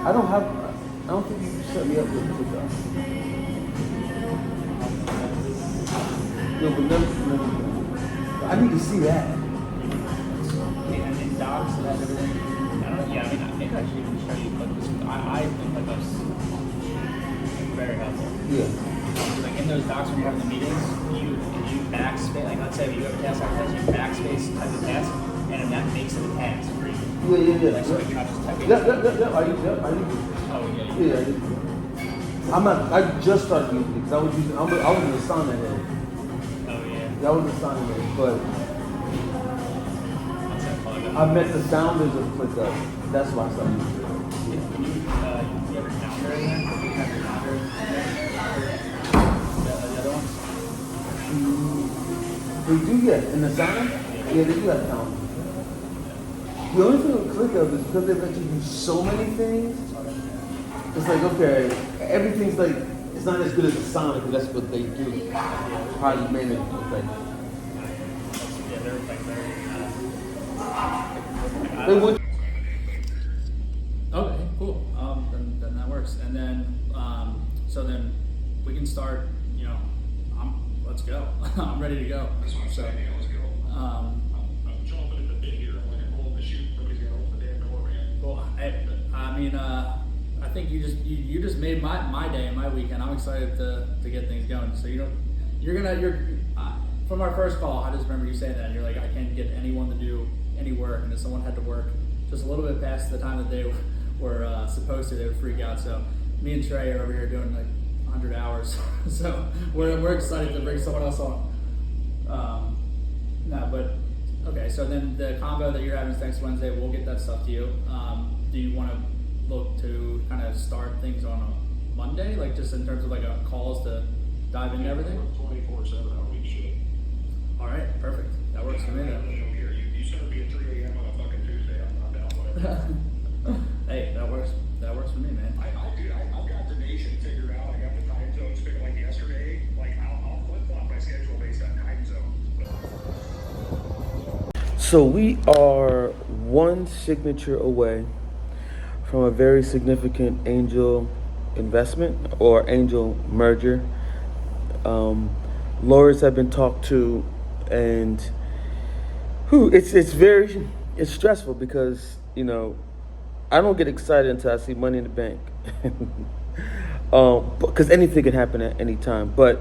I don't think you set me up with that. No, but no. I need to see that. And docs and everything. I don't know. Yeah, I mean, maybe I should even show you, but I think like that's very helpful. Yeah. Like in those docs when you're having the meetings, you backspace. Like let's say you have a task like this, you backspace type of task, and that makes it a task for you. Yeah. Like so you're not just typing. Yeah. I do. Oh yeah. Yeah, I do. I just started using it because I was an Asana head. Oh yeah. That was Asana head, but What's that called? I met the founders of ClickUp. That's why I started using it. You have your calendar in there? Do you have your calendar in there? The other ones? They do, yeah. In the Asana? Yeah, they do have calendar. The only thing with ClickUp is because they let you do so many things, it's like, okay, everything's like, it's not as good as Asana because that's what they do. How you manage things. Yeah, they're like They would. Okay, cool. Then that works. And then, so then we can start. Let's go. I'm ready to go. That's what I'm saying. Yeah, let's go. I'm jumping in the bit here. I'm like rolling the chute. Nobody's gonna open the damn door, man. Well, I mean, I think you just made my day and my weekend. I'm excited to get things going. So you're from our first call. I just remember you saying that. You're like, I can't get anyone to do any work, and if someone had to work just a little bit past the time that they were supposed to, they would freak out. So me and Trey are over here doing like 100 hours. So we're excited to bring someone else on. Okay. So then the combo that you're having next Wednesday, we'll get that stuff to you. Do you want to look to kind of start things on a Monday, like just in terms of like calls to dive into everything? 24/7 hour week shit. All right, perfect. That works for me then. You start me at 3 a.m. on a fucking Tuesday. I'm down, whatever. Hey, that works. That works for me, man. I've got the nation figured out. I got the time zones figured like yesterday. Like I'll flip-flop my schedule based on time zone. So we are one signature away from a very significant angel investment or angel merger. Lawyers have been talked to, and it's stressful because I don't get excited until I see money in the bank, because anything can happen at any time. But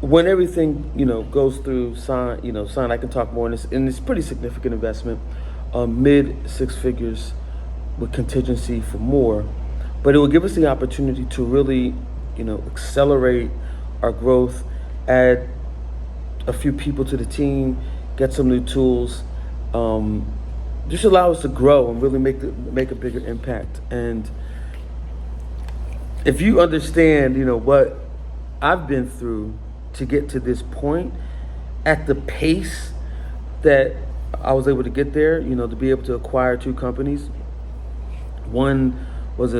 when everything goes through sign, I can talk more on this, and it's pretty significant investment, mid six figures with contingency for more, but it will give us the opportunity to really accelerate our growth, add a few people to the team, get some new tools, just allow us to grow and really make a bigger impact. And if you understand what I've been through to get to this point at the pace that I was able to get there, to be able to acquire two companies. One was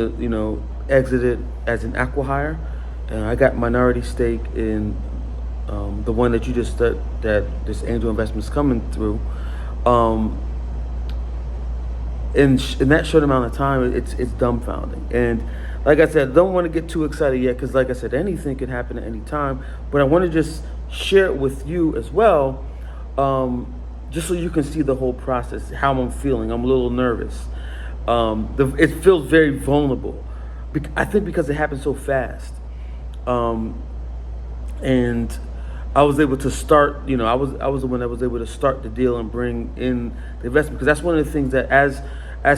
exited as an acqui-hire, and I got minority stake in the one that that this angel investment is coming through. In that short amount of time, it's dumbfounding. And like I said, I don't want to get too excited yet because, like I said, anything can happen at any time. But I want to just share it with you as well, just so you can see the whole process, how I'm feeling. I'm a little nervous. It feels very vulnerable. I think because it happened so fast. And I was able to start, I was the one that was able to start the deal and bring in the investment. Because that's one of the things that as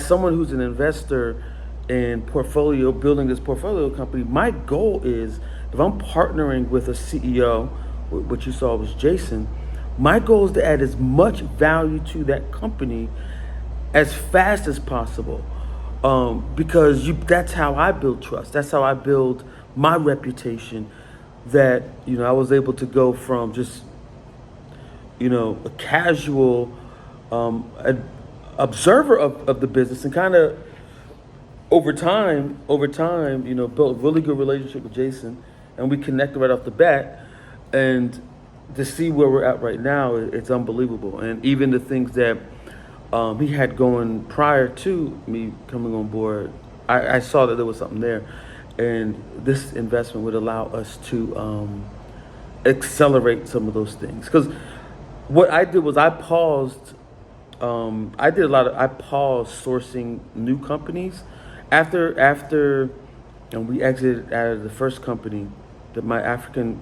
someone who's an investor in building this portfolio company, my goal is, if I'm partnering with a CEO, what you saw was Jason, my goal is to add as much value to that company as fast as possible. Because that's how I build trust. That's how I build my reputation, that I was able to go from just a casual observer of the business, and kind of over time built a really good relationship with Jason, and we connected right off the bat. And to see where we're at right now, it's unbelievable. And even the things that he had going prior to me coming on board. I saw that there was something there, and this investment would allow us to accelerate some of those things. Because what I did was I paused. I paused sourcing new companies after we exited out of the first company, that my African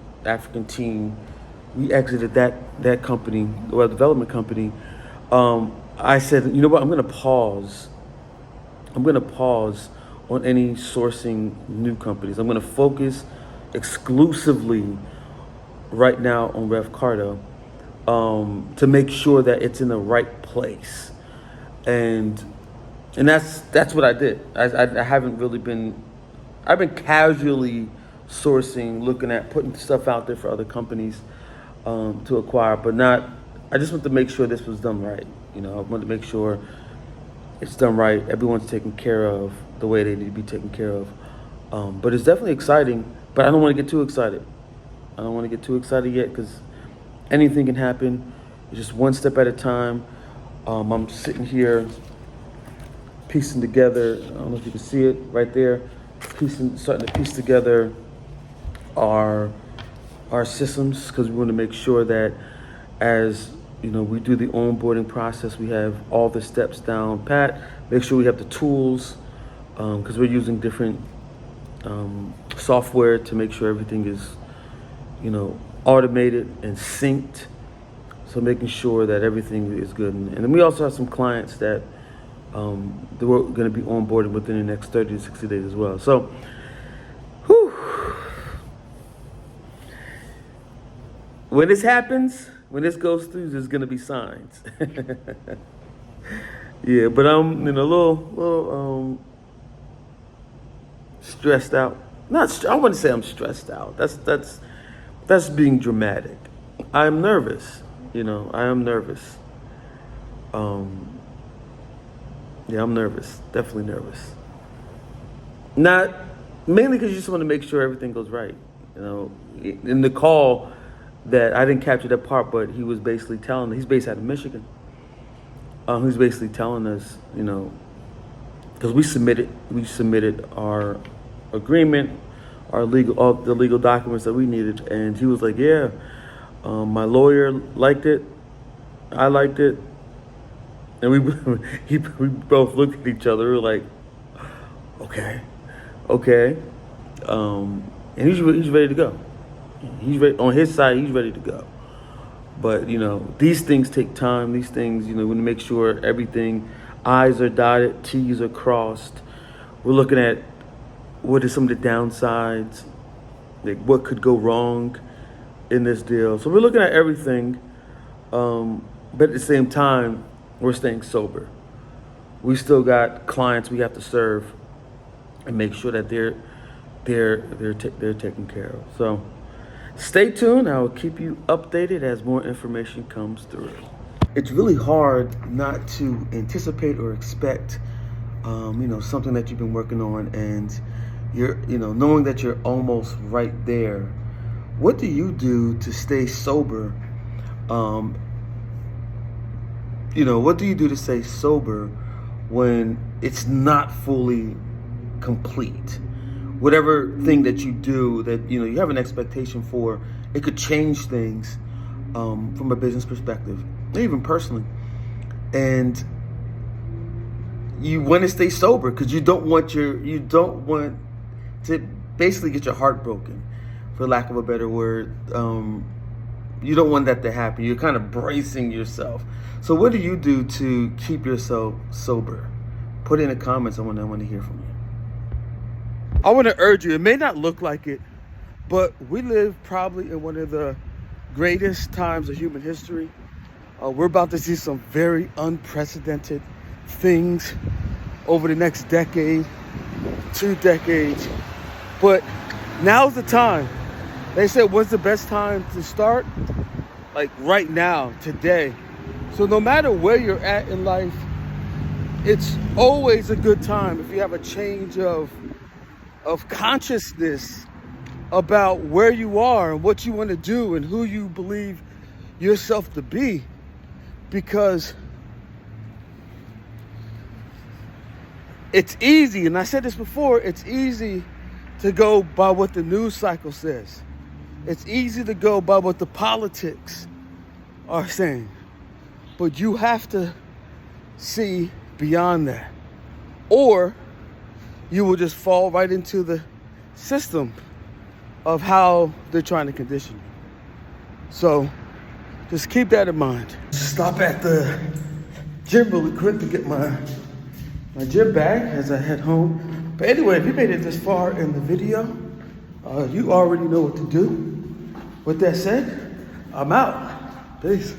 team, we exited that company, well, development company. I said, you know what, I'm gonna pause on any sourcing new companies. I'm gonna focus exclusively right now on Rev Cardo, to make sure that it's in the right place, and that's what I did. I haven't really been. I've been casually sourcing, looking at putting stuff out there for other companies to acquire, but not. I just want to make sure this was done right. I want to make sure it's done right. Everyone's taken care of the way they need to be taken care of. But it's definitely exciting. But I don't want to get too excited. I don't want to get too excited yet, because anything can happen. It's just one step at a time. I'm sitting here piecing together. I don't know if you can see it right there. Starting to piece together our systems, because we want to make sure that as we do the onboarding process, we have all the steps down pat. Make sure we have the tools, because we're using different software to make sure everything is automated and synced. So making sure that everything is good. And then we also have some clients that we're going to be onboarded within the next 30 to 60 days as well. So, when this happens, when this goes through, there's going to be signs. Yeah, but I'm a little stressed out. I wouldn't say I'm stressed out. That's being dramatic. I'm nervous. I am nervous. Yeah, I'm nervous. Definitely nervous. Not mainly because you just want to make sure everything goes right. In the call, that I didn't capture that part, but he was basically telling. He's based out of Michigan. He's basically telling us, because we submitted our agreement, all the legal documents that we needed, and he was like, "Yeah, my lawyer liked it, I liked it," and we both looked at each other. We were like, "Okay," and he's ready to go. He's ready, on his side. He's ready to go. But these things take time. These things, we want to make sure everything, I's are dotted, T's are crossed. We're looking at what are some of the downsides, like what could go wrong in this deal. So we're looking at everything, but at the same time, we're staying sober. We still got clients we have to serve and make sure that they're taken care of. So stay tuned. I will keep you updated as more information comes through. It's really hard not to anticipate or expect, something that you've been working on, and you're, knowing that you're almost right there. What do you do to stay sober? What do you do to stay sober when it's not fully complete? Whatever thing that you do that you have an expectation for, it could change things from a business perspective, even personally. And you want to stay sober because you don't want to basically get your heart broken, for lack of a better word. You don't want that to happen. You're kind of bracing yourself. So what do you do to keep yourself sober? Put it in the comments. I want to hear from you. I want to urge you, it may not look like it, but we live probably in one of the greatest times of human history. We're about to see some very unprecedented things over the next decade, 2 decades. But now's the time. They said, what's the best time to start? Like right now, today. So no matter where you're at in life, it's always a good time if you have a change of consciousness about where you are and what you want to do and who you believe yourself to be. Because it's easy, and I said this before, it's easy to go by what the news cycle says. It's easy to go by what the politics are saying. But you have to see beyond that. Or you will just fall right into the system of how they're trying to condition you. So just keep that in mind. Stop at the gym really quick to get my gym bag as I head home. But anyway, if you made it this far in the video, you already know what to do. With that said, I'm out. Peace.